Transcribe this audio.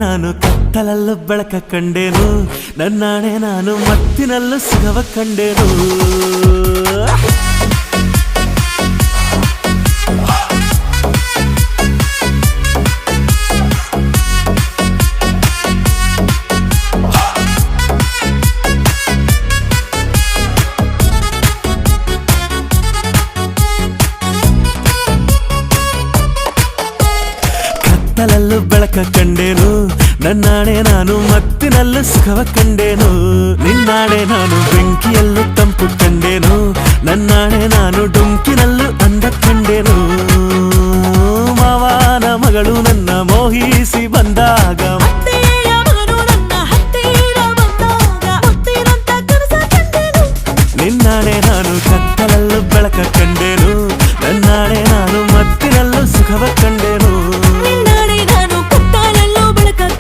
ನಾನು ಕತ್ತಲಲ್ಲೂ ಬೆಳಕ ಕಂಡೇನು, ನನ್ನಾಣೆ ನಾನು ಮತ್ತಿನಲ್ಲೂ ಸುಖವ ಕಂಡೇನು. ಕತ್ತಲಲ್ಲೂ ಬೆಳಕ ಕಂಡೇನು, ನನ್ನಾಣೆ ನಾನು ಮತ್ತಿನಲ್ಲೂ ಸುಖವ ಕಂಡೇನು. ನಿನ್ನಾಣೆ ನಾನು ಬೆಂಕಿಯಲ್ಲೂ ತಂಪು ಕಂಡೇನು, ನನ್ನಾಣೆ ನಾನು ಡೊಂಕಿನಲ್ಲೂ ಅಂದ ಕಂಡೇನು. ಮಾವನ ಮಗಳು ನನ್ನ ಮೋಹಿಸಿ ಬಂದಾಗ